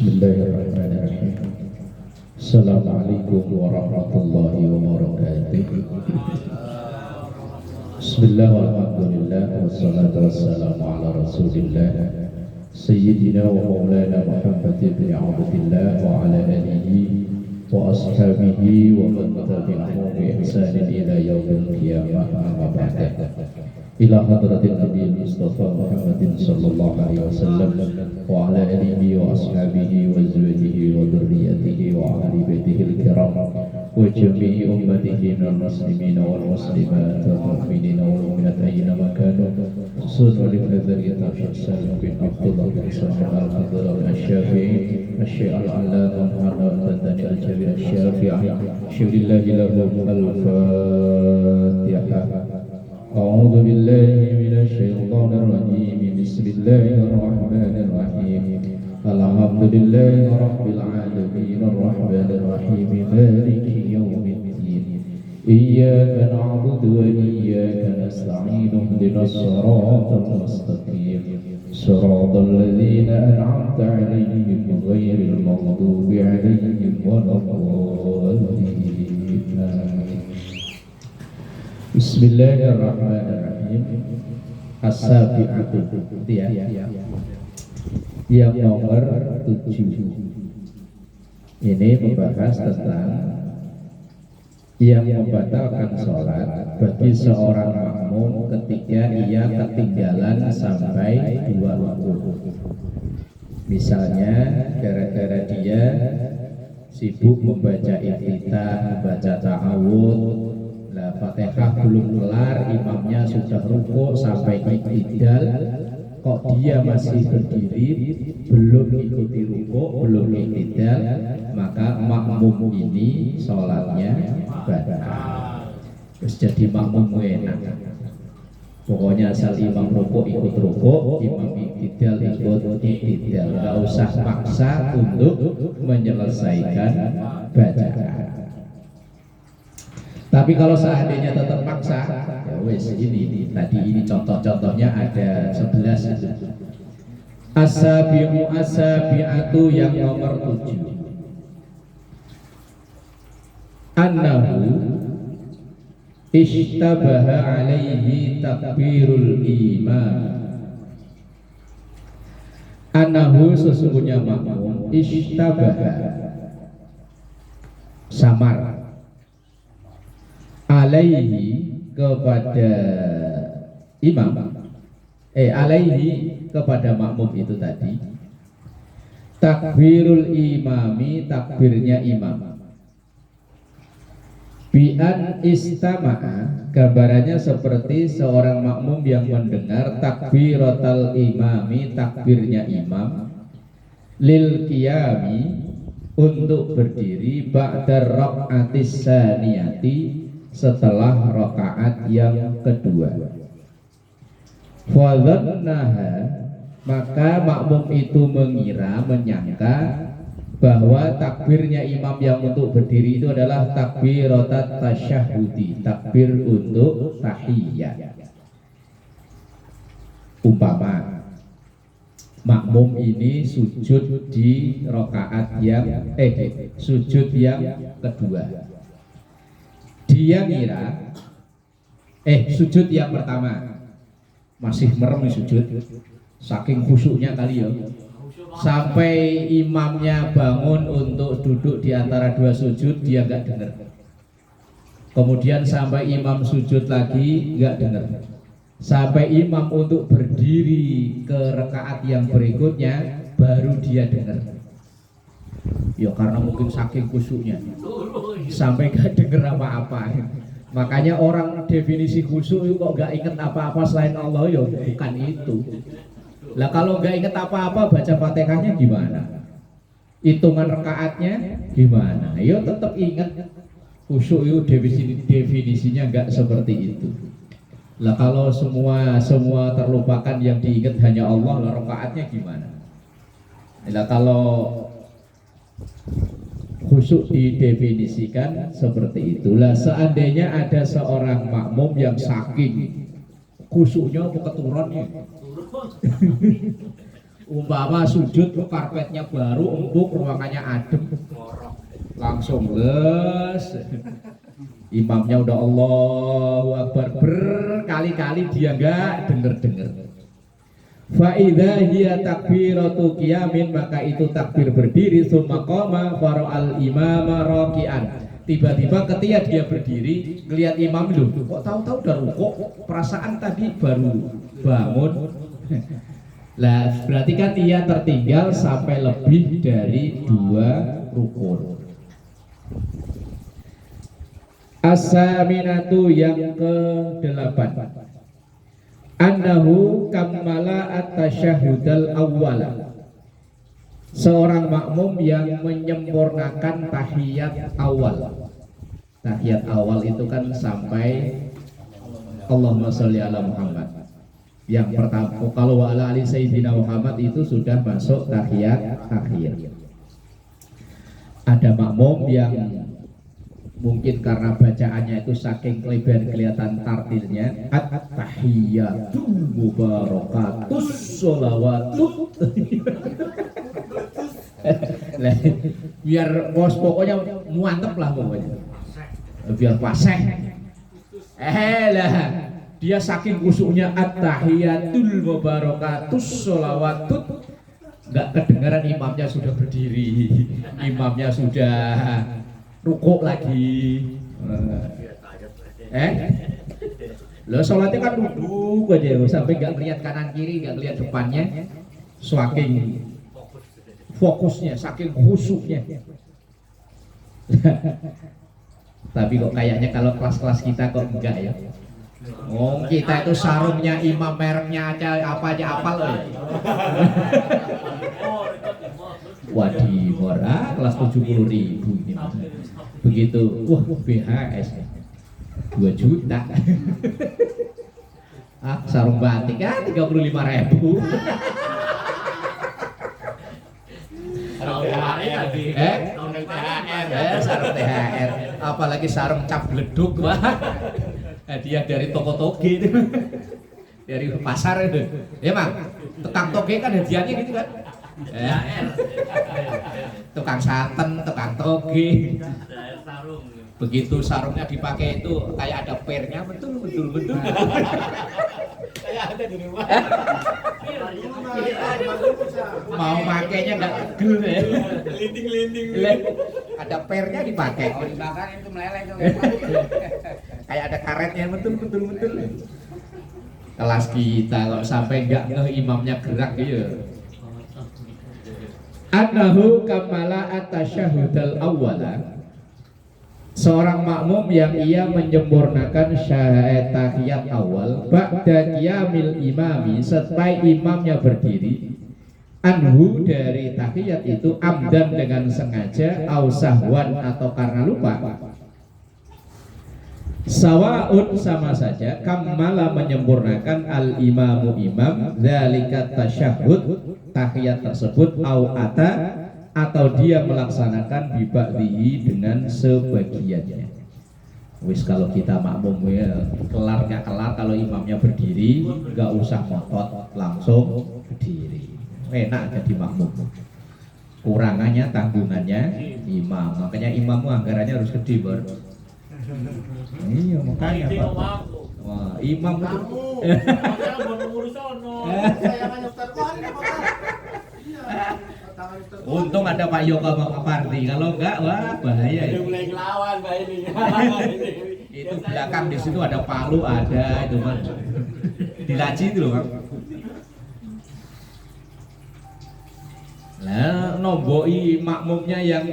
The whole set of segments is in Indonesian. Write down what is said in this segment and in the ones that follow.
Bismillahirrahmanirrahim. Assalamualaikum warahmatullahi wabarakatuh. Bismillah walhamdulillah wassalatu wassalamu ala rasulillah Sayyidina wa maulana Muhammad ibn Abdillah wa ala alihi wa ashabihi wa man tabi'ahum bi ihsanin ila yaumil qiyamah amma ba'da. Ila hadratin Nabi Mustafa Muhammadin sallallahu alaihi wasallam wa ala alihi wa ashabihi wa azwajihi wa dhurriyyatihi wa ahli baitihi al-kiram wa jami'i ummatihi minal muslimin wal muslimat wal mu'minin wal mu'minat ayyama kanu khususan li hadzal tafsir bin Abdullah bin Sa'id al-Hadra al-Syafi'i asy-Syaikh al-Allamah Muhammad al-Tani al-Jabir asy-Syafi'i syulillahi lahu al-Fatihah. أعوذ بالله من الشيطان الرجيم بسم الله الرحمن الرحيم الحمد لله رب العالمين الرحمن الرحيم مالك يوم الدين إياك نعبد وإياك نستعين اهدنا الصراط المستقيم صراط الذين أنعمت عليهم غير المغضوب عليهم ولا الضالين. Bismillahirrahmanirrahim. As-sabi'atu yang nomor 7. Ini membahas tentang yang membatalkan sholat bagi seorang makmum ketika ia ketinggalan sampai 2 waktu. Misalnya gara-gara dia sibuk membaca iftitah, membaca ta'awud, Fatihah belum kelar, imamnya sudah rukuk sampai i'tidal, kok dia masih berdiri, belum ikuti rukuk, belum i'tidal, maka makmum ini sholatnya batal. Terus jadi makmum enak. Pokoknya asal imam rukuk ikut rukuk, imam i'tidal ikut i'tidal, nggak usah paksa untuk menyelesaikan bacaan. Tapi kalau seandainya tetap paksa, ya wes ini tadi ini contoh-contohnya ada 11 itu. As-sabi'u as-sabi'atu yang nomor 7. Annahu ishtabaha alaihi takbirul imam. Annahu sesungguhnya makmum ishtabaha samar alaihi kepada imam, alaihi kepada makmum itu tadi, takbirul imami, takbirnya imam, bi'an istama'a, gambarannya seperti seorang makmum yang mendengar takbiratal imami, takbirnya imam, lil qiyami, untuk berdiri, ba'dar raq'atis saniyati, setelah rakaat yang kedua. Fadhannaha, maka makmum itu mengira, menyangka bahwa takbirnya imam yang untuk berdiri itu adalah takbiratat tasyahudi, takbir untuk tahiyat. Umpama makmum ini sujud di rakaat yang sujud yang kedua. Dia ngira sujud yang pertama masih merem sujud, saking khusyuknya kali ya, sampai imamnya bangun untuk duduk di antara dua sujud dia nggak dengar. Kemudian sampai imam sujud lagi nggak dengar. Sampai imam untuk berdiri ke rakaat yang berikutnya baru dia dengar. Ya karena mungkin saking khusyuknya sampai gak denger apa-apa. Makanya orang definisi khusyuk itu kok gak inget apa-apa selain Allah, ya bukan itu. Lah kalau gak inget apa-apa baca Fatihahnya gimana? Hitungan rakaatnya gimana? Ya tetap inget. Khusyuk itu definisinya gak seperti itu. Lah kalau semua terlupakan, yang diingat hanya Allah, lah rakaatnya gimana? Lah kalau khusyuk didefinisikan seperti itulah. Seandainya ada seorang makmum yang saking khusyuknya keturun Umpama sujud karpetnya baru, empuk, ruangannya adem, langsung les. Imamnya udah Allahu Akbar, berkali-kali dia enggak denger-denger. Fa idza hiya takbiratu qiyamin, maka itu takbir berdiri, summa qama fara'al imama raki'an. Tiba-tiba ketika dia berdiri, ngelihat imam lu, kok tahu-tahu udah rukuk, perasaan tadi baru bangun. Lah, berarti kan dia tertinggal sampai lebih dari 2 rukun. As-saminatu yang ke-8. Annahu kammala at-tasyahhudal awwala. Seorang makmum yang menyempurnakan tahiyat awal. Tahiyat awal itu kan sampai Allahumma sholli ala Muhammad. Yang pertama, kalau wa ala ali sayyidina Muhammad itu sudah masuk tahiyat akhir. Ada makmum yang mungkin karena bacaannya itu saking lebar kelihatan tartilnya, at-tahiyyatu mubarakatus sholawatut. Biar bos pokoknya muantep lah pokoknya, biar paseh. Lah dia saking kusuknya at-tahiyatul mubarakatus sholawatut, nggak kedengaran imamnya sudah berdiri, imamnya sudah rukuk lagi. Lo sholatnya kan duduk aja sampai nggak lihat kanan kiri, nggak lihat depannya, saking fokusnya, saking khusyuknya. Tapi kok kayaknya kalau kelas-kelas kita kok enggak ya. Oh, kita itu sarungnya imam mereknya aja apa aja apal loh. Wadimor, kelas 70.000 ini. Begitu, wah BHS 2 juta. Sarung batik kan 35.000. Sarung THR, apalagi sarung cap bleduk, wah. Hadiah dari toko toge itu, dari pasar itu. Ya Bang, tukang toge kan hadiahnya gitu kan. Tukang santen, tukang toge. Begitu sarungnya dipakai itu kayak ada pernya, betul. Kayak ada di rumah. Mau makainya nggak tegel ya. Linding. Ada pernya dipakai. Oh dibakar itu meleleh tuh. Kayak ada karetnya, betul. Kelas kita kalau sampai nggak imamnya gerak gitu. Annahu kamala at-tasyahhudal awwala. Seorang makmum yang ia menyempurnakan syahadat tahiyat awal ba'da qiyamil imami, setelah imamnya berdiri, anhu dari tahiyat itu, amdan dengan sengaja, au sahwan atau karena lupa, sawaun sama saja, kammala menyempurnakan al imamu imam dzalika tasyahhud tahiyat tersebut, au ata atau dia melaksanakan biba'dihi dengan sebagiannya. Wis kalau kita makmum ya kelar gak kelar, kalau imamnya berdiri gak usah ngotot, langsung berdiri. Enak jadi makmum. Kurangannya tanggungannya imam, makanya imammu anggarannya harus gede baru. Iya makanya Pak. Wah imam itu. Untung ada Pak Yoko sama Pak Parti, kalau enggak wah bahaya ya. Mulai ngelawan Pak ini. Itu belakang di situ ada palu, ada itu kan. Dilaci itu loh Pak. Lah nomboi makmumnya yang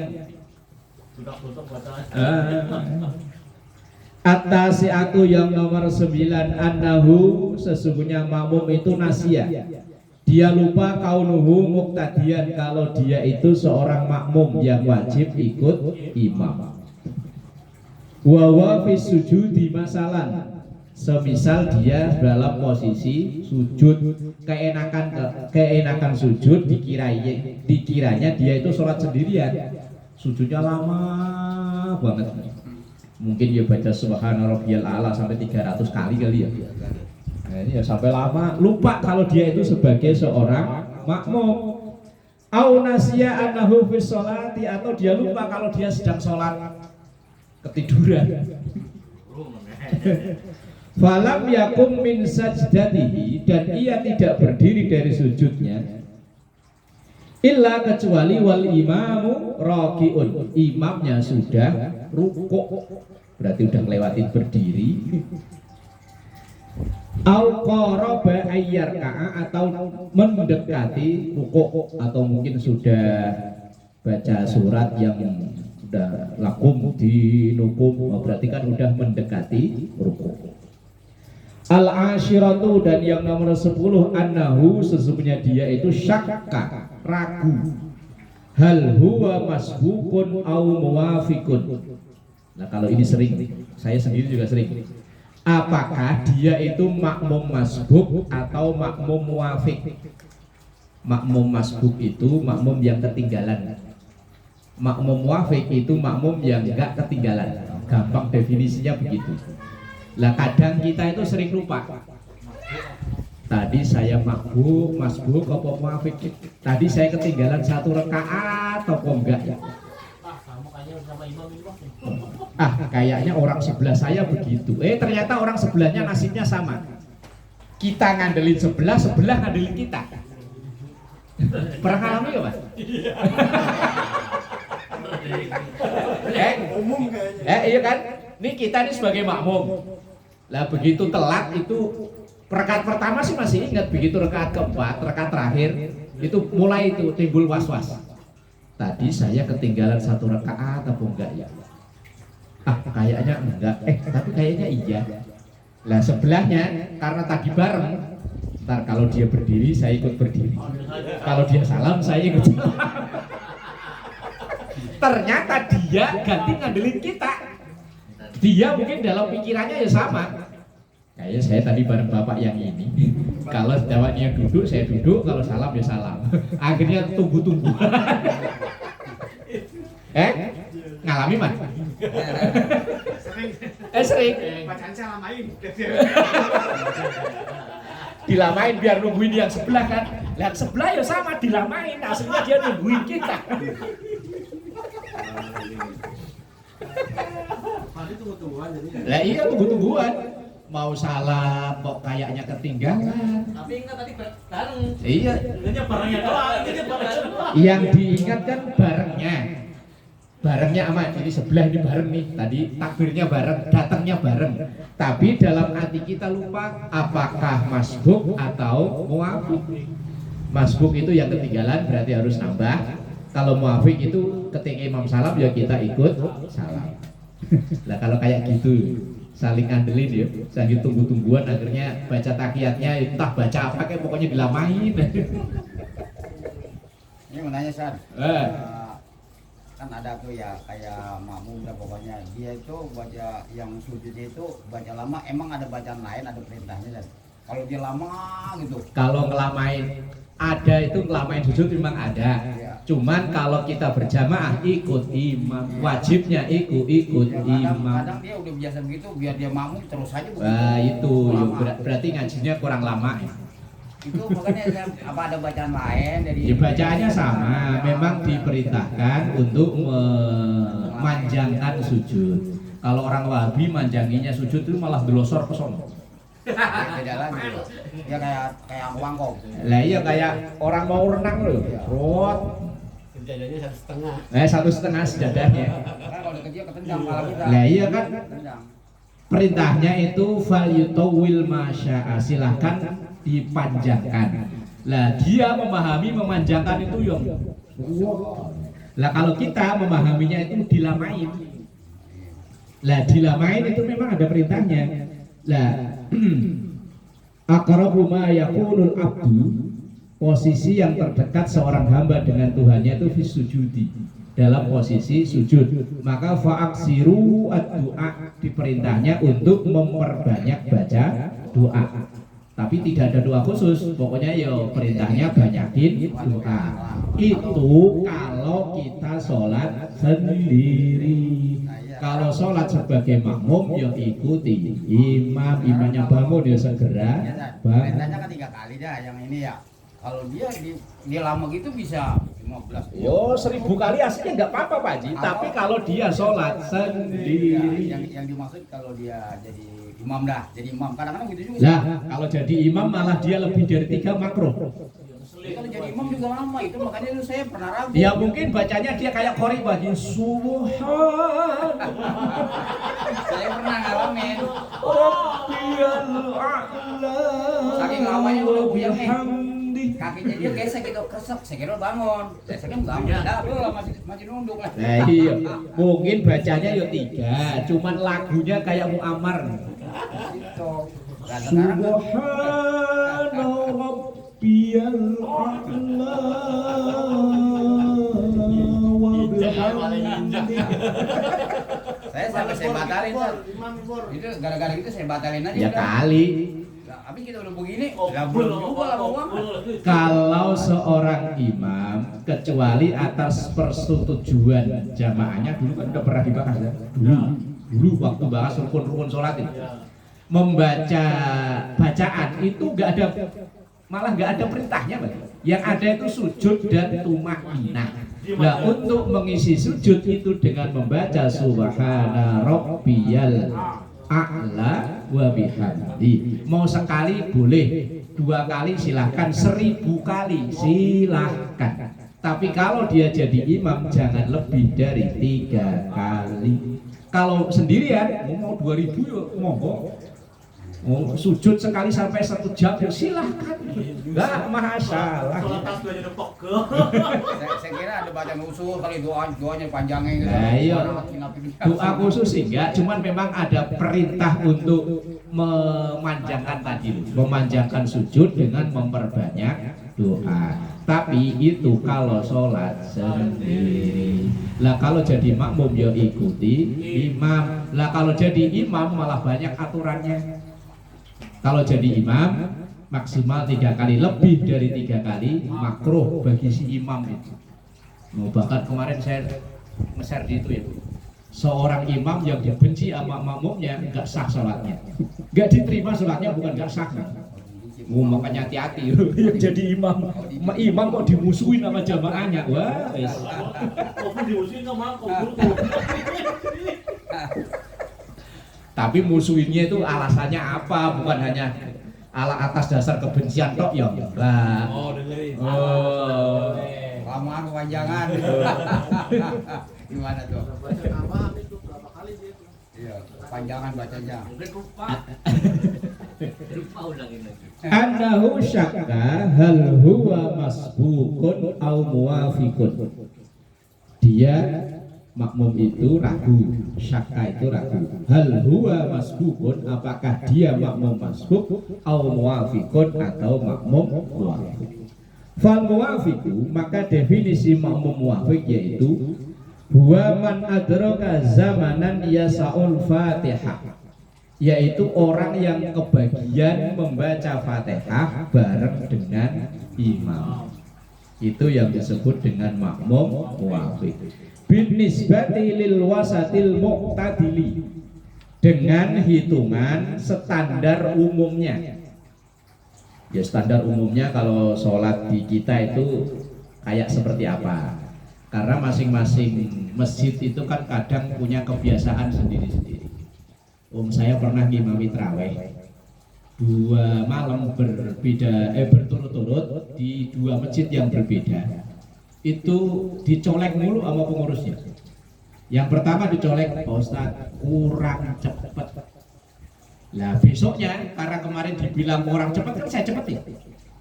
At-tasi'atu yang nomor 9, annahu sesungguhnya makmum itu nasia. Dia lupa kaunuhu muqtadiyan, kalau dia itu seorang makmum yang wajib ikut imam. Wa wa fi sujudi masalan, semisal dia dalam posisi sujud, keenakan sujud dikiranya dia itu sholat sendirian, sujudnya lama banget. Mungkin dia baca subhana rabbiyal a'la sampai 300 kali ya. Nah, ini ya sampai lama, lupa kalau dia itu sebagai seorang makmum. Au nasiya annahu fi sholati, atau dia lupa kalau dia sedang sholat, ketiduran. Falam yakum min sajdatihi, dan ia tidak berdiri dari sujudnya, illa kecuali wal imamu rakiun, imamnya sudah rukuk, berarti udah ngelewatin berdiri. Au qaraba ayyarka'a, atau mendekati rukuk, atau mungkin sudah baca surat yang udah lakum di nukum, berarti kan udah mendekati rukuk. Al-ashiratu, dan yang nomor 10, annahu, sesungguhnya dia itu syakka, ragu, hal huwa masbukun au muwafikun. Nah kalau ini sering, saya sendiri juga sering. Apakah dia itu makmum masbuk atau makmum muwafik? Makmum masbuk itu makmum yang ketinggalan. Makmum muwafik itu makmum yang enggak ketinggalan. Gampang definisinya begitu. Lah kadang kita itu sering lupa. Tadi saya masbuk apa muwafik? Tadi saya ketinggalan 1 rakaat atau enggak ya? Kayaknya orang sebelah saya begitu. Ternyata orang sebelahnya nasibnya sama. Kita ngandelin sebelah ngandelin kita. Pernah ngalami ya Mas? Umum kayaknya. Iya kan? Ini kita ini sebagai makmum. Lah begitu telat itu, rakaat pertama sih masih ingat, begitu rakaat keempat, rakaat terakhir itu mulai itu timbul was-was. Tadi saya ketinggalan 1 rakaat atau enggak ya? Kayaknya enggak, tapi kayaknya iya. Lah sebelahnya karena tadi bareng, ntar kalau dia berdiri saya ikut berdiri, kalau dia salam saya ikut salam. Ternyata dia ganti ngandelin kita. Dia mungkin dalam pikirannya ya sama. Kayak saya tadi bareng bapak yang ini, kalau jawabnya duduk saya duduk, kalau salam ya salam. Akhirnya tunggu-tunggu. Ngalami Mas? Sering. Bacaan saya lamain. Dilamain biar nungguin yang sebelah kan. Yang sebelah ya sama dilamain, aslinya dia nungguin kita. Lah iya tunggu-tungguan. Mau salam kok kayaknya ketinggalan. Tapi ingat tadi bareng. Iya. Ini barengnya doang, ini barengnya doang. Yang diingat kan barengnya. Barengnya aman, jadi sebelah ini bareng nih. Tadi takbirnya bareng, datangnya bareng. Tapi dalam hati kita lupa apakah masbuk atau muafik. Masbuk itu yang ketinggalan berarti harus nambah. Kalau muafik itu ketika imam salam ya kita ikut salam. Lah kalau kayak gitu saling ngandelin ya, sambil tunggu-tungguan akhirnya baca takiyatnya entah baca apa kayak pokoknya dilamain. Ini mau nanya San. Kan ada tuh ya kayak makmum dan pokoknya dia itu baca yang sujud itu baca lama, emang ada bacaan lain, ada perintahnya dan kalau dia lama gitu. Kalau ngelamain ada itu ngelamain sujud memang ada. Ya. Cuman kalau kita berjamaah ikut imam, wajibnya ikut Ya, imam. kadang dia udah biasa begitu biar dia makmum terus aja begitu. Wah itu ya, Lama. berarti ngajinya kurang lama. Itu makanya apa ada bacaan lain dari Ya, bacaannya sama, memang diperintahkan untuk memanjangkan sujud. Kalau orang Wahabi manjanginya sujud itu malah gelosor ke sono. beda lagi. Ya kayak wangkong. Lah iya kayak orang mau renang loh. Rot. Jadinya 1,5. 1,5 sejadahnya. Kan kalau udah kecil ketendang malah kita. Lah iya kan. Ketendang. Perintahnya itu fal yutawil masya'a, silahkan dipanjangkan. Lah dia memahami memanjangkan itu yang. Lah kalau kita memahaminya itu dilamain. Lah dilamain itu memang ada perintahnya. Lah aqrabu ma yakunul abdu, posisi yang terdekat seorang hamba dengan Tuhannya itu fi sujudi, dalam posisi sujud. Maka fa'aksiru ad-du'a, diperintahnya untuk memperbanyak baca doa. Tapi tidak ada doa khusus, pokoknya ya perintahnya banyakin doa. Itu kalau kita sholat sendiri. Kalau sholat sebagai makmum ya ikuti imam, imamnya bangun ya segera Ya, Dan, perintahnya kan 3 kali dah yang ini ya. Kalau dia lama gitu bisa 15. Yo 1000 kali aslinya nggak apa-apa Pak Haji, tapi kalau dia sholat sendiri. Yang dimaksud kalau dia jadi imam dah, jadi imam kadang-kadang gitu juga. Lah, kalau jadi imam malah dia lebih dari 3 makruh. Kalau jadi imam juga lama itu, makanya itu saya pernah ragu. Ya mungkin bacanya dia kayak Qori bagi Subhan. Saya pernah ngalamin. Rabbiyal a'la. Saking lamanya udah buyang nih. Bihamdi. Kakinya dia gesek gitu, kresek, saya kira bangun. Saya kan bangun, masih nunduk lah. Nah, iya. Mungkin bacanya yo 3, cuman lagunya kayak Muammar. Gitu. Nah, sekarang Subhana rabbiyal a'la wa bihamdi. saya batalin Sar. Itu gara-gara itu saya batalin aja. Ya udah. kali. Nah, tapi kita udah begini, Oh, ya belum juga lama banget. Kalau seorang imam kecuali atas persetujuan jamaahnya, dulu kan udah pernah dibahas ya. Dulu waktu bahas rukun-rukun sholat itu, membaca bacaan itu malah nggak ada perintahnya, Pak. Yang ada itu sujud dan tumakninah. Nah, untuk mengisi sujud itu dengan membaca subhana rabbiyal a'la wa bihamdi. Mau sekali boleh, 2 kali silahkan, 1000 kali silahkan. Tapi kalau dia jadi imam jangan lebih dari 3 kali. Kalau sendirian mau 2000 yuk monggo. Mau sujud sekali sampai 1 jam ya silahkan, nggak masalah. Sholat tas gue jadi pokok. Saya kira ada bacaan usul kali doanya panjangnya gitu. Nah, iya. Doa khusus sih enggak, cuman memang ada perintah untuk memanjangkan tadi, memanjangkan sujud dengan memperbanyak doa. Tapi itu kalau sholat sendiri. Lah kalau jadi makmum ya ikuti imam. Lah kalau jadi imam malah banyak aturannya. Kalau jadi imam maksimal 3 kali, lebih dari 3 kali makruh bagi si imam itu. Oh, bahkan kemarin saya nge-share di itu ya, seorang imam yang dibenci sama makmumnya nggak sah sholatnya, nggak diterima sholatnya, bukan nggak sah. Makanya hati-hati yang jadi imam kok dimusuhin sama jamaahnya. Wah, Kok diusin sama aku? tapi musuhinnya itu alasannya apa? Bukan hanya atas dasar kebencian tok ya. Lah. Oh, dengerin. Oh. Lama kepanjangan. Gimana tuh? Baca tambahan itu berapa kali dia itu? Iya, panjangan bacanya. Mungkin lupa. Lupa ulangin lagi. Annahu syakka hal huwa masbukun au muwafiqun. Dia makmum itu ragu, syakka itu ragu. Hal huwa masbukun, apakah dia makmum masbuk au muwafiqun atau makmum muwafiq. Fal muwafiqu, maka definisi makmum muwafiq yaitu huwa man adraka zamanan yasaul Fatihah, yaitu orang yang kebagian membaca Fatihah bareng dengan imam. Itu yang disebut dengan makmum muwafiq. Bin nisbati lil wasatil muqtadili, dengan hitungan standar umumnya. Ya standar umumnya kalau sholat di kita itu kayak seperti apa? Karena masing-masing masjid itu kan kadang punya kebiasaan sendiri-sendiri. Saya pernah ngimami traweh 2 malam berturut-turut di 2 masjid yang berbeda. Itu dicolek mulu sama pengurusnya. Yang pertama dicolek, Pak Ustadz kurang cepet. Lah besoknya karena kemarin dibilang kurang cepet kan saya cepetin,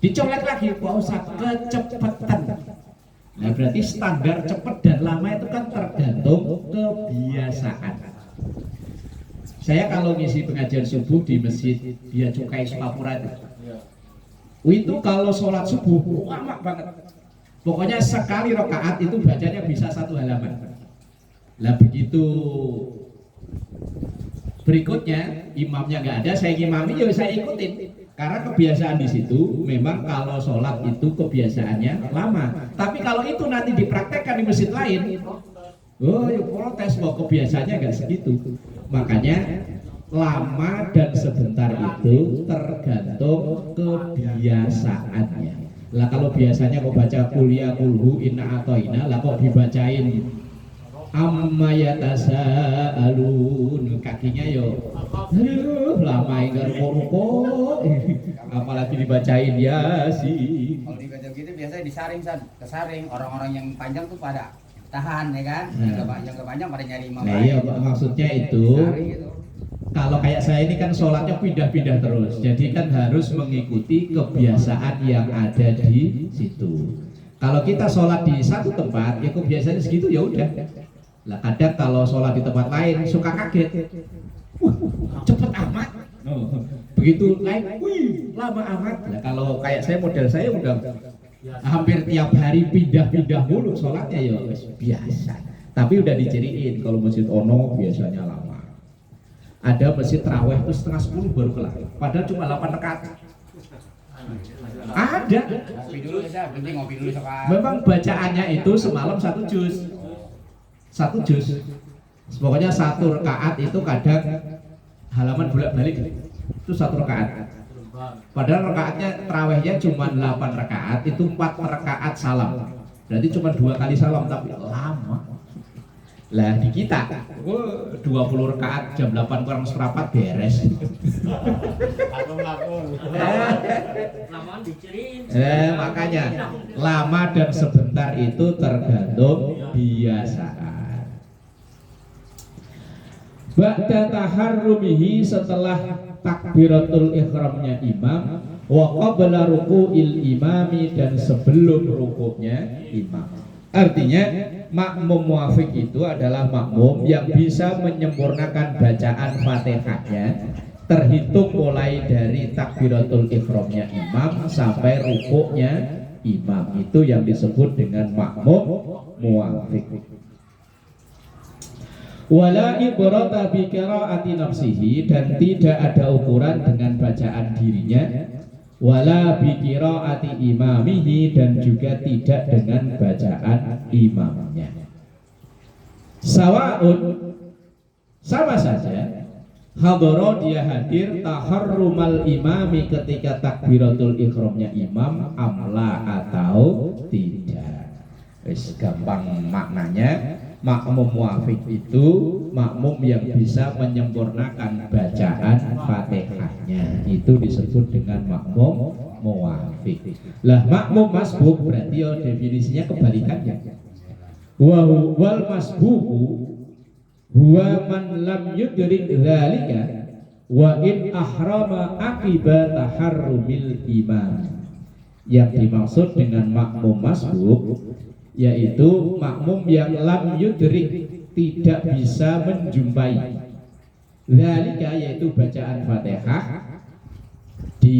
dicolek lagi, Pak Ustadz kecepetan. Nah berarti standar cepet dan lama itu kan tergantung kebiasaan. Saya kalau ngisi pengajian subuh di masjid Bia Cukai Sukapura itu kalau sholat subuh lama banget. Pokoknya sekali rakaat itu bacanya bisa 1 halaman. Lah begitu berikutnya imamnya nggak ada, saya ngimami ya saya ikutin. Karena kebiasaan di situ memang kalau sholat itu kebiasaannya lama. Tapi kalau itu nanti dipraktekkan di masjid lain, oh ya protes bahwa kebiasaannya nggak segitu. Makanya lama dan sebentar itu tergantung kebiasaannya. Lah kalau biasanya kok baca kuliah kulhu inna atoina, lah kok dibacain amma yatasaalun, kakinya yo aduh lama enggak ruko-ruko. Apalagi dibacain Yasin. Kalau dibaca gitu biasanya disaring San, kesaring orang-orang yang panjang tuh pada tahan ya kan, yang kepanjang pada nyari imam Nah lain. iya maksudnya itu Disaring gitu. kalau kayak saya ini kan sholatnya pindah-pindah terus, jadi kan harus mengikuti kebiasaan yang ada di situ. Kalau kita sholat di satu tempat, ya kebiasaannya segitu ya udah. Lah kadang kalau sholat di tempat lain suka kaget, wah cepet amat. Begitu lain, wih lama amat. Nah kalau kayak saya model saya udah hampir tiap hari pindah-pindah mulu sholatnya ya biasa. Tapi udah diciriin kalau masjid ono biasanya lama. Ada masjid terawih itu setengah 10 baru kelar, padahal cuma 8 rakaat. Ada. Ngopi dulu ya, penting ngopi dulu sekarang. Memang bacaannya itu semalam 1 juz. 1 juz. Pokoknya 1 rakaat itu kadang halaman bolak-balik. Itu 1 rakaat. Padahal rakaatnya terawihnya cuma 8 rakaat, itu 4 rakaat salam. Berarti cuma 2 kali salam tapi lama. Lah di kita 20 rakaat jam 8 kurang seperempat beres. Lamaan diciriin. Makanya lama dan sebentar itu tergantung biasaan. Ba'da taharrumihi, setelah takbiratul ihramnya imam, wa qabla ruku'il imami, dan sebelum rukuknya imam. Artinya makmum muafiq itu adalah makmum yang bisa menyempurnakan bacaan Fatihahnya terhitung mulai dari takbiratul ihramnya imam sampai rukuknya imam. Itu yang disebut dengan makmum muafiq. Wala ibrata bi qiraati nafsihi, dan tidak ada ukuran dengan bacaan dirinya. Wala bi qiraati imamihi, dan juga tidak dengan bacaan imamnya. Sawaun, sama saja, hadara dia hadir taharrumal imami ketika takbiratul ihramnya imam amla atau tidak. Wis gampang maknanya. Makmum muafiq itu makmum yang bisa menyempurnakan bacaan Fatihahnya, itu disebut dengan makmum muafiq. Lah makmum masbuk berarti ya definisinya kebalikannya. Wa wal masbuku huwa man lam yudrik dzalika wa in ahrama aqiba taharrumil imam. Yang dimaksud dengan makmum masbuk yaitu makmum yang lam yudrik, tidak bisa menjumpai dzalika, yaitu bacaan Fatihah di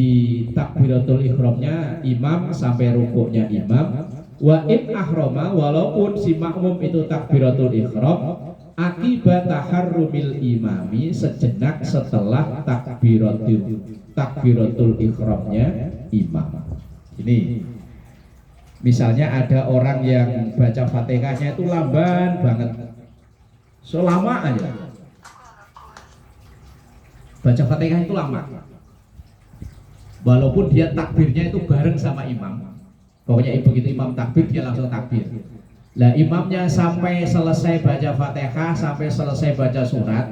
takbiratul ihramnya imam sampai rukuknya imam. Wa in ahrama, walaupun si makmum itu takbiratul ihram akibat taharrumil imami, sejenak setelah takbiratul ihramnya imam. Ini misalnya ada orang yang baca Fatihahnya itu lamban banget, selama aja baca Fatihah itu lama, walaupun dia takbirnya itu bareng sama imam. Pokoknya begitu imam takbir dia langsung takbir. Lah imamnya sampai selesai baca Fatihah, sampai selesai baca surat,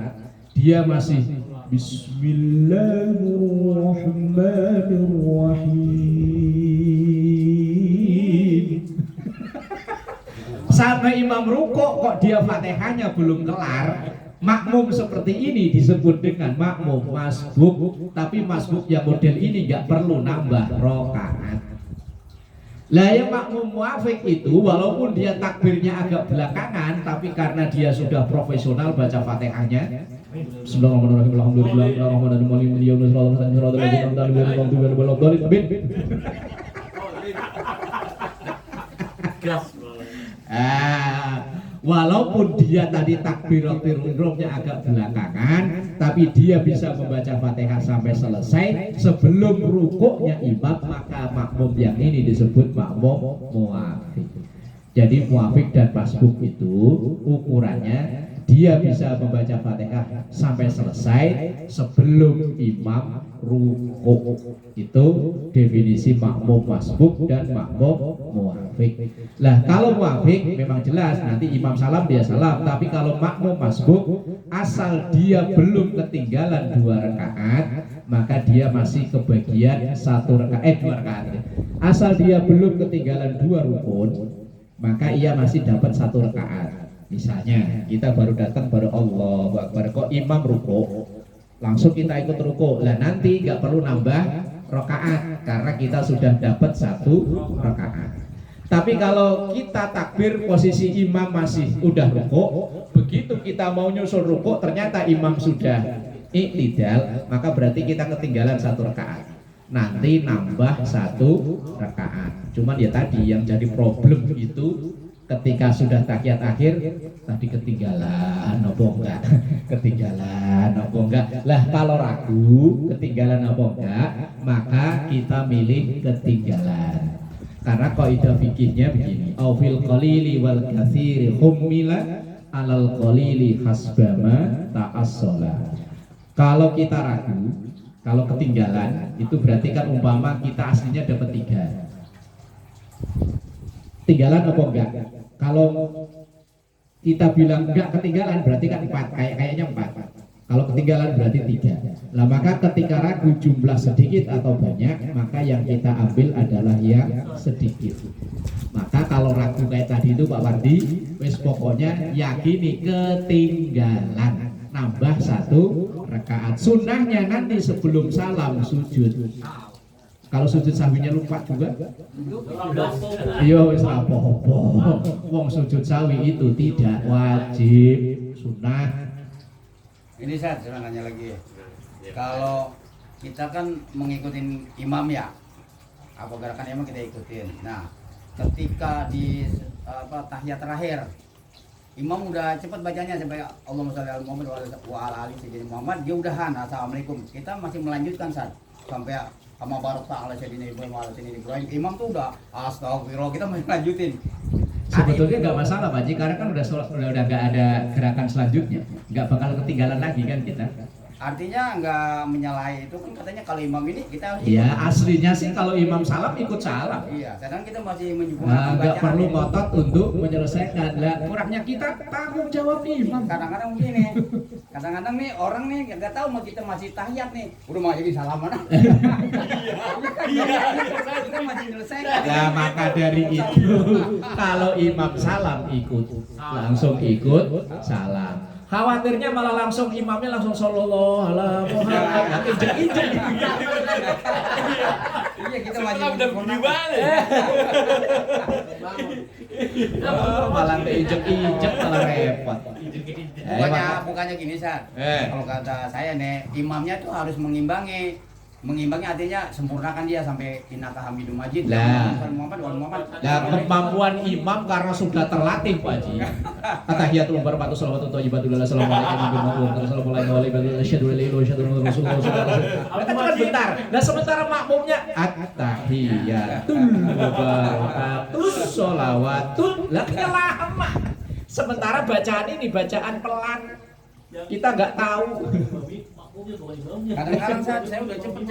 dia masih Bismillahirrahmanirrahim. Sampai imam rukuk kok dia Fatihahnya belum kelar. Makmum seperti ini disebut dengan makmum masbuk. Tapi masbuk yang model ini nggak perlu nambah rakaat. Lah yang makmum muafiq itu walaupun dia takbirnya agak belakangan, tapi karena dia sudah profesional baca Fatihahnya, Bismillahirrahmanirrahim, walaupun dia tadi takbiratul ihramnya agak belakangan, tapi dia bisa membaca Fatihah sampai selesai sebelum rukuknya imam, maka makmum yang ini disebut makmum muafiq. Jadi muafiq dan masbuk itu ukurannya dia bisa membaca Fatihah sampai selesai sebelum imam rukuk. Itu definisi makmum masbuk dan makmum muwafiq. Lah kalau muwafiq memang jelas nanti imam salam dia salam, tapi kalau makmum masbuk asal dia belum ketinggalan 2 rakaat maka dia masih kebagian 1 rakaat 2 rakaat. Asal dia belum ketinggalan 2 rukun maka ia masih dapat 1 rakaat. Misalnya kita baru datang baru Allahu Akbar, kok imam ruko, langsung kita ikut ruko. Lah nanti nggak perlu nambah rakaat karena kita sudah dapat 1 rakaat. Tapi kalau kita takbir posisi imam masih udah ruko, begitu kita mau nyusul ruko ternyata imam sudah iktidal, maka berarti kita ketinggalan 1 rakaat. Nanti nambah 1 rakaat. Cuman ya tadi yang jadi problem itu ketika sudah tahiyat akhir tadi ketinggalan apa enggak? Ketinggalan apa enggak? Lah kalau ragu ketinggalan apa enggak, maka kita milih ketinggalan. Karena kaidah fikihnya begini, au fil qalili wal katsiri hummila alal qalili hasbama ta'assola. Kalau kita ragu, kalau ketinggalan itu berarti kan umpama kita aslinya dapat 3. Ketinggalan apa enggak? Kalau kita bilang enggak ketinggalan berarti kan 4, kayaknya 4. Kalau ketinggalan berarti 3. Lah maka ketika ragu jumlah sedikit atau banyak, maka yang kita ambil adalah yang sedikit. Maka kalau ragu kayak tadi itu Pak Wardi, wis pokoknya yakini ketinggalan, nambah 1 rakaat. Sunnahnya nanti sebelum salam sujud. Kalau sujud sahwinya lupa juga, iya wis apa-apa. Wong sujud sahwi itu tidak wajib, sunnah. Ini saya nanya lagi. Kalau kita kan mengikuti imam ya, apa gerakan imam kita ikutin. Nah, ketika di tahiyat terakhir, imam udah cepat bacanya sampai Allahumma sholli ala Muhammad wa ala ali sayyidina Muhammad, dia udahan assalamualaikum. Kita masih melanjutkan sampai sama barokah ala sayyidina Ibrahim ala sayyidina Ibrahim. Imam tuh udah astagfirullah, kita masih lanjutin. Sebetulnya nggak masalah Pak Ji, karena kan udah nggak ada gerakan selanjutnya, nggak bakal ketinggalan lagi kan kita. Artinya nggak menyalahi itu kan katanya kalau imam ini kita harus Iya aslinya sih kalau imam salam ikut salam. Iya, kadang kita masih menyuguhkan Nah, nggak bacaan perlu ini. ngotot untuk menyelesaikan. Lah kurangnya kita tanggung jawab imam. Kadang-kadang begini, kadang-kadang nih orang nih nggak tahu mau kita masih tahiyat nih, udah mau jadi salaman. Iya, kita masih menyelesaikan. Nah maka dari itu kalau imam salam ikut, langsung ikut salam. Khawatirnya malah langsung imamnya langsung sallallahu alaihi Muhammad, injek-injek. Iya, kita masih udah gimana? Malah keinjek-injek malah repot. Bukannya gini Sat. Kalau kata saya nih, imamnya tuh harus mengimbangi artinya sempurnakan dia sampai innaka hamidum majid. Lah. Muhammad. Nah, kemampuan imam karena sudah terlatih Pak Haji. Atahiyatul mubarakatuh shalawatun thayyibatun assalamualaikum warahmatullahi wabarakatuh. Asyhadu an la ilaha illallah rasulullah. Itu kan bentar. Nah, sementara makmumnya at-tahiyatul mubarakatuh shalawatun lama. Sementara bacaan ini bacaan pelan. Kita nggak tahu. Kadang-kadang saya udah cepet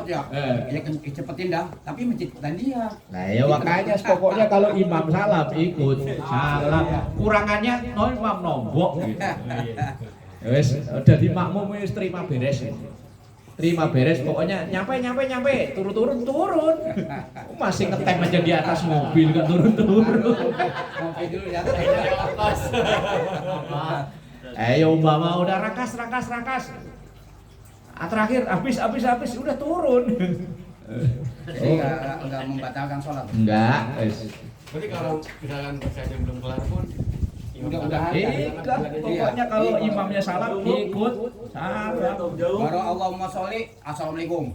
ya, ya cepetin dah, tapi mencepetin dia. Nah ya makanya pokoknya kalau imam salam ikut salam, kurangannya imam nombok gitu. Wes udah di makmum wis terima beres. Terima beres pokoknya nyampe turun. Masih ngetem aja di atas mobil gak turun. Ngopi dulu ya. Ayo umpama udah rakas. Terakhir habis udah turun. Jadi enggak membatalkan sholat. Enggak. Berarti kalau misalkan percaya belum kelar pun Mudah-mudahan Pokoknya kalau imamnya salam ikut salam. baru Allahumma sholli assalamualaikum.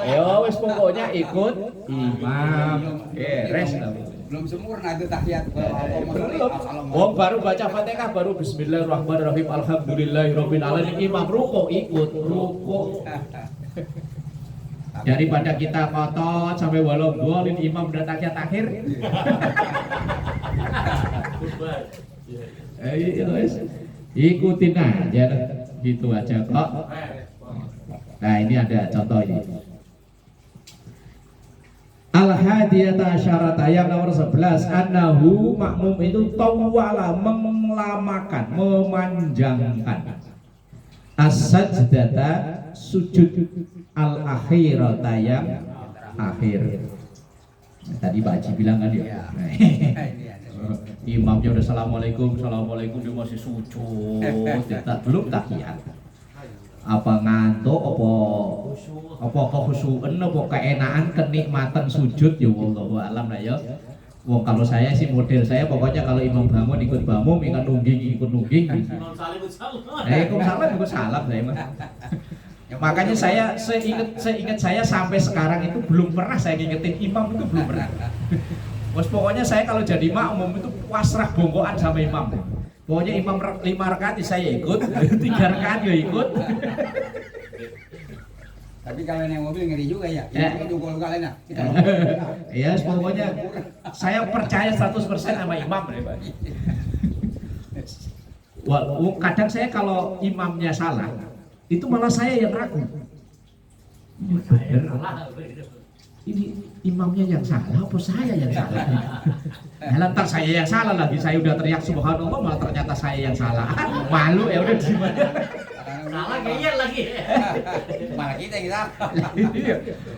Ayo wis pokoknya ikut imam. Res. Belum sempurna itu tahiyat. Allahumma sholli assalamualaikum. Oh baru baca Fatihah baru bismillahirrahmanirrahim alhamdulillahirabbil alamin, imam ruko ikut ruko. Daripada kita kotot sampai walau golin imam dan tahiyat akhir. Iya, wes. Ikutin aja lah. Gitu aja kok. Nah, ini ada contoh ini. Al-hadiyata asyarata yang nomor 11, annahu makmum itu tawwala, melamakan, memanjangkan as-sajdata, sujud al-akhirata yang akhir. Nah, tadi Pak Haji bilang kan ya. Imamnya udah assalamualaikum dia masih sujud, belum tahiyat. Apa ngantuk, apa kekhusyukan, apa keenaan, kenikmatan sujud ya wallahu alam lah ya. Wong kalau saya sih model saya pokoknya kalau imam bangun ikut bangun, ikut nungging. Ikut salam saya mah. Makanya saya seingat saya sampai sekarang itu belum pernah saya ngingetin imam, itu belum pernah. Bos pokoknya saya kalau jadi makmum itu pasrah bongkoan sama imam. Pokoknya imam 5 rakaat saya ikut, 3 rakaat ya ikut. Tapi kalau yang mobil ngeri juga ya. Ini dukul kalian ya. Iya, pokoknya saya percaya 100% sama imam. Kadang saya kalau imamnya salah, itu malah saya yang ragu. Ini imamnya yang salah apa saya yang salah? Nah, lantar saya yang salah lagi, saya udah teriak subhanallah malah ternyata saya yang salah. Malu ya udah gimana? Salah kayaknya lagi. Malah kita kita.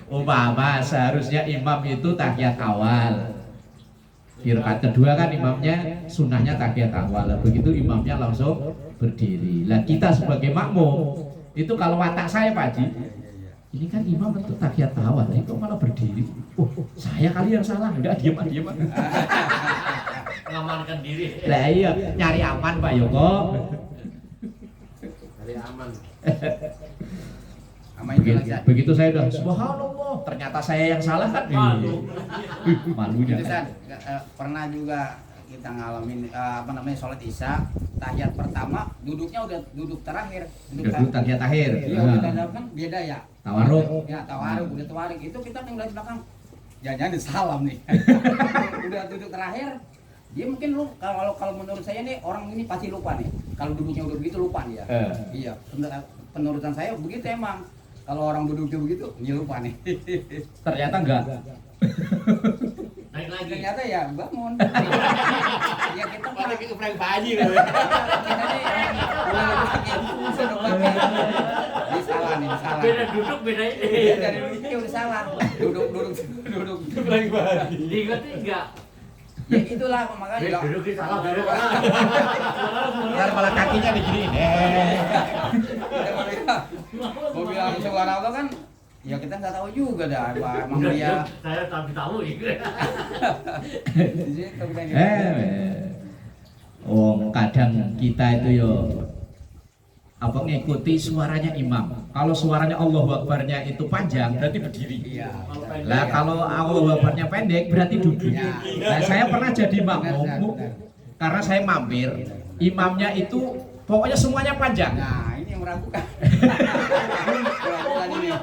Umpama seharusnya imam itu tahiyat awal. Di rakaat kedua kan imamnya sunnahnya tahiyat awal. Begitu imamnya langsung berdiri. Lah kita sebagai makmum itu kalau watak saya Pak Haji, ini kan imam itu tahiyat awal, itu malah berdiri. Saya kali yang salah, enggak diam. Mengamankan diri. Lah iya, nyari aman Pak Yoko. Nyari aman. Begitu saya udah subhanallah, ternyata saya yang salah kan. Malunya. Itu kan pernah juga kita ngalamin sholat isya, tahiyat pertama duduknya udah duduk terakhir, duduk tahiyat akhir. Iya, kita kan beda ya. Tawaruk. Ya, tawaruk itu kita tinggal di belakang. Jangan salam nih. Udah duduk terakhir, dia mungkin kalau menurut saya nih orang ini pasti lupa nih. Kalau duduknya udah begitu lupa dia. Iya, penurutan saya begitu emang. Kalau orang duduknya begitu, dia lupa nih. Ternyata enggak. Naik lagi. Ternyata ya bangun. Ya kita Pada gitu prank Pak Haji lah. kita nih ini salah. Beda duduk beda ini. Dari duduknya udah salah. Duduk. Prank Pak Haji. Diingetin enggak? Ya itulah makanya. Duduk di salah beda. Ntar malah kakinya diginiin. Mau bilang suara Allah kan, ya kita nggak tahu juga dah apa emang Udah, dia. saya tapi tahu itu. Kadang kita itu yo ngikuti suaranya imam. Kalau suaranya Allahu Akbarnya itu panjang berarti berdiri. Iya. Lah kalau Allahu Akbarnya pendek berarti duduk. Ya. Nah, saya pernah jadi makmum karena saya mampir. Imamnya itu pokoknya semuanya panjang. Nah ini yang meragukan. Meragukan ini.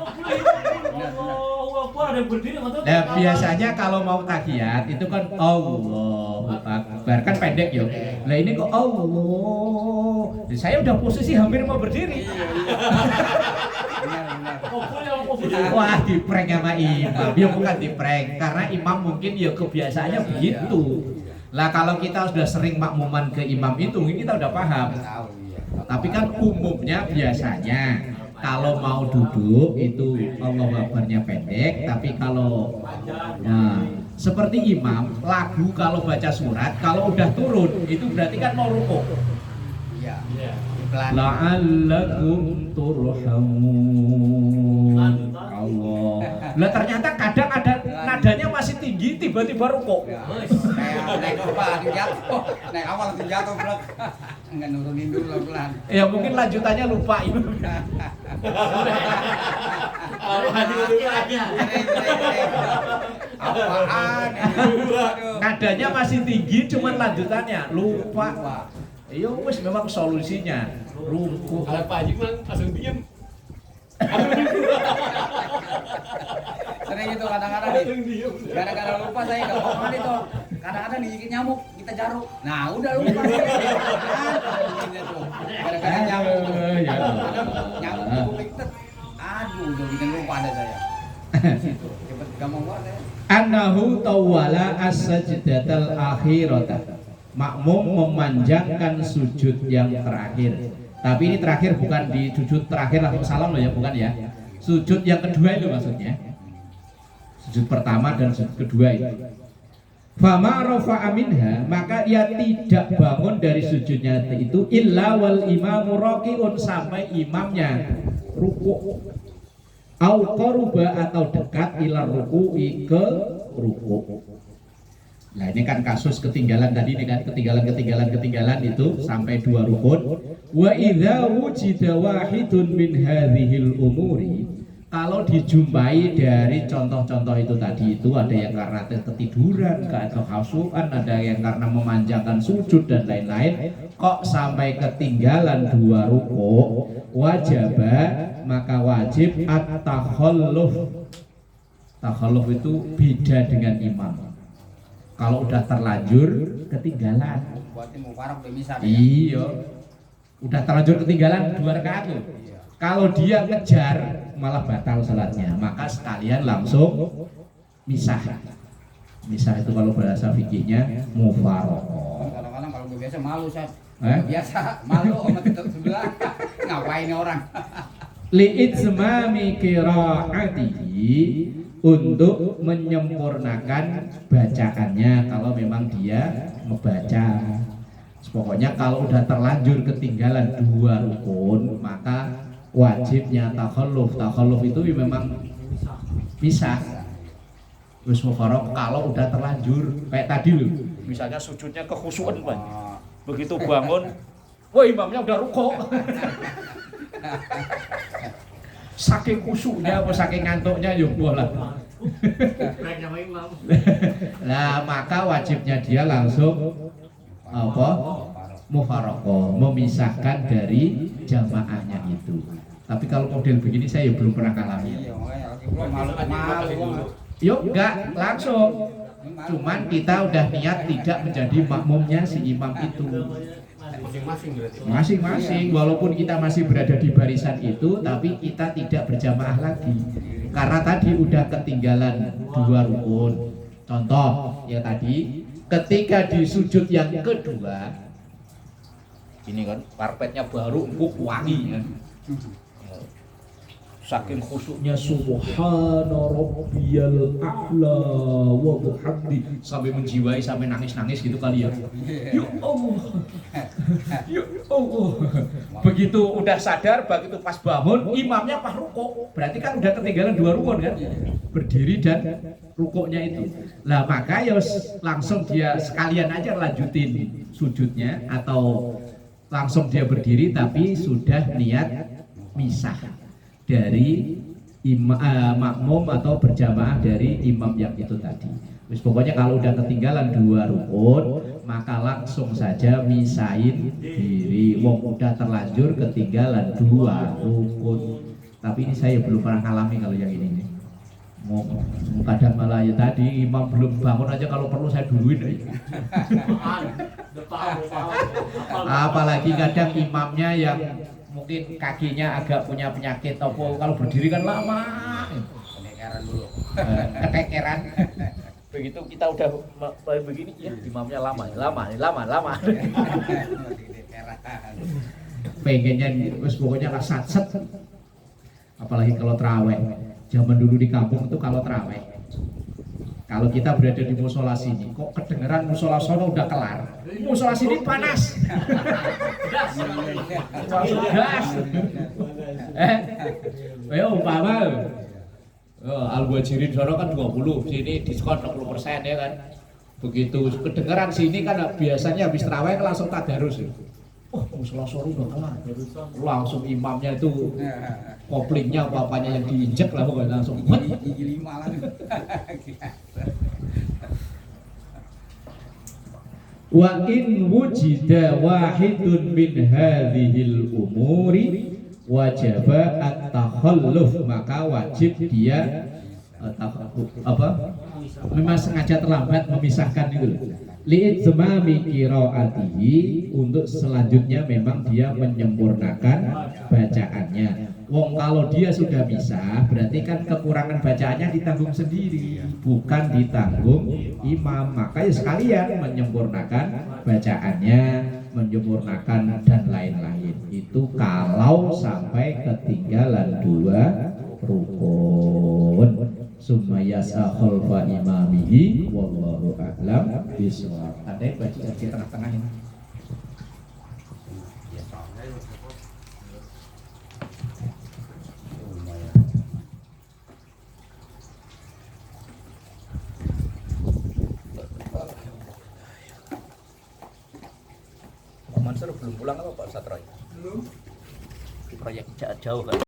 Nah, biasanya kalau mau tahiyat itu kan Allahu Akbar kan pendek ya. Nah ini kok Allah. Saya udah posisi hampir mau berdiri. Benar. Wah, diprank sama imam. Ya bukan diprank karena imam mungkin ya kebiasaannya begitu. Lah kalau kita sudah sering makmuman ke imam itu kita udah paham. Tahu ya. Tapi kan umumnya biasanya kalau mau duduk itu Allahu Akbarnya pendek, tapi kalau seperti imam lagu kalau baca surat kalau udah turun itu berarti kan mau rukuk. Iya. Pelan. La'allakum turhamun. Allah. Lah ternyata kadang ada nadanya masih tinggi tiba-tiba rukuk. Ya. Naik jatuh. Naik awal langsung jatuh blok. Enggak nurunin dulu pelan. Ya mungkin lanjutannya lupa itu. Apaan? Nadanya masih tinggi cuman lanjutannya lupa. Iya wis memang solusinya ruku. Kalau Pak Haji langsung diem. Sering itu kadang-kadang nih. Gara-gara lupa saya nggak ngomong itu. Kadang-kadang digigit nyamuk, kita jaruk. Nah, udah lupa. Gara-gara nyamuk. Ya. Nyamuk di kuping tet. Aduh, udah bikin lupa ada saya. Situ, cepet gampang banget ya. Annahu tawwala as-sajdatal akhirata. Makmum memanjangkan sujud yang terakhir. Tapi ini terakhir bukan di sujud terakhir langsung salam loh ya, bukan ya. Sujud yang kedua itu maksudnya. Sujud pertama dan sujud kedua itu. Fama rafa'a minha, maka ia tidak bangun dari sujudnya itu illa wal imamu raqiun, sampai imamnya ruku'. Au qaruba, atau dekat ila ruku'i, ke ruku'. Nah ini kan kasus ketinggalan tadi, ini kan ketinggalan itu sampai 2 rukun. Wa idza wujida wahidun min hadhil umuri, kalau dijumpai dari contoh-contoh itu tadi, itu ada yang karena ketiduran, atau khasuan, ada yang karena memanjangkan sujud dan lain-lain, kok sampai ketinggalan 2 ruku', wajaba, maka wajib at-takhalluf. Takhalluf itu beda dengan imam. Kalau udah terlanjur ketinggalan, Berarti mau parah udah bisa. iya, udah terlanjur ketinggalan 2 rakaat loh. Kalau dia ngejar malah batal salatnya, maka sekalian langsung misah. Misah itu kalau bahasa fikihnya mufaraqah. Kadang-kadang kalau gue biasa malu saya. Eh? Biasa malu sama tetap sebelah. Ngapain ini orang? Li'itsmami qiraatihi, untuk menyempurnakan bacaannya kalau memang dia membaca. Pokoknya kalau udah terlanjur ketinggalan 2 rukun, maka wajibnya takhalluf. Takhalluf itu memang bisa. Terus mufaraq kalau udah terlanjur kayak tadi loh. Misalnya sujudnya kekhusyuan, Pak. Begitu bangun, wah imamnya udah rukuk. Saking khusyuknya apa saking ngantuknya ya bola. Nah, maka wajibnya dia langsung apa? Mufaraqah, memisahkan dari jamaahnya itu. Tapi kalau model begini saya belum pernah alami. Iya, makanya lagi belum malu. Yuk enggak langsung. Cuman kita udah niat tidak menjadi makmumnya si imam itu. Masing-masing, walaupun kita masih berada di barisan itu, tapi kita tidak berjamaah lagi. Karena tadi udah ketinggalan 2 rukun. Contoh ya tadi, ketika di sujud yang kedua, ini kan karpetnya baru empuk wangi kan. Saking khusyuknya subhana rabbiyal a'la wa bihamdi, sampai menjiwai, sampai nangis-nangis gitu kali ya. Ya Allah. Ya Allah. Begitu udah sadar, begitu pas bangun imamnya pas rukuk, berarti kan udah ketinggalan 2 rukun kan. Berdiri dan rukuknya itu. Lah maka ya langsung dia sekalian aja lanjutin sujudnya, atau langsung dia berdiri tapi sudah niat misah dari makmum atau berjamaah dari imam yang itu tadi. Terus pokoknya kalau udah ketinggalan 2 rukun, maka langsung saja misahin diri. Wong udah terlanjur ketinggalan 2 rukun. Tapi ini saya belum pernah ngalami kalau yang ini nih. Kadang malah ya tadi imam belum bangun aja kalau perlu saya duluin aja. Apalagi kadang imamnya yang mungkin kakinya agak punya penyakit atau kalau berdiri kan lama. Ketekeran dulu. Ketekeran. Begitu kita udah begini ya imamnya lama. Pengennya terus pokoknya lah satset. Apalagi kalau terawih. Zaman dulu di kampung itu kalau terawih, kalau kita berada di musola sini, kok kedengeran musola sono udah kelar, musola sini panas. Gas. Ayo umpama Al-Muhajirin sono kan 20, sini diskon 60% ya kan. Begitu kedengeran sini kan biasanya habis terawih langsung tadarus. Oh, musola sono udah kelar. Langsung imamnya itu koplingnya apa-apanya yang diinjek lah pokoknya langsung gigi 5 lah. Wa in wujida wahidun min hadhil umuri wajaba at-takhalluf, maka wajib dia apa? Memang sengaja terlambat memisahkan itu. Li'izmami qiraatihi, untuk selanjutnya memang dia menyempurnakan bacaannya. Wong kalau dia sudah bisa, berarti kan kekurangan bacaannya ditanggung sendiri, bukan ditanggung imam. Makanya sekalian menyempurnakan bacaannya, menyempurnakan dan lain-lain. Itu kalau sampai ketinggalan 2 rukun. Sumayasa khalfa imamihi wallahu a'lam bishawab. Ada yang baca di tengah-tengah ini. Pak Mansur belum pulang apa Pak Satroy? Belum. Proyek jauh kan?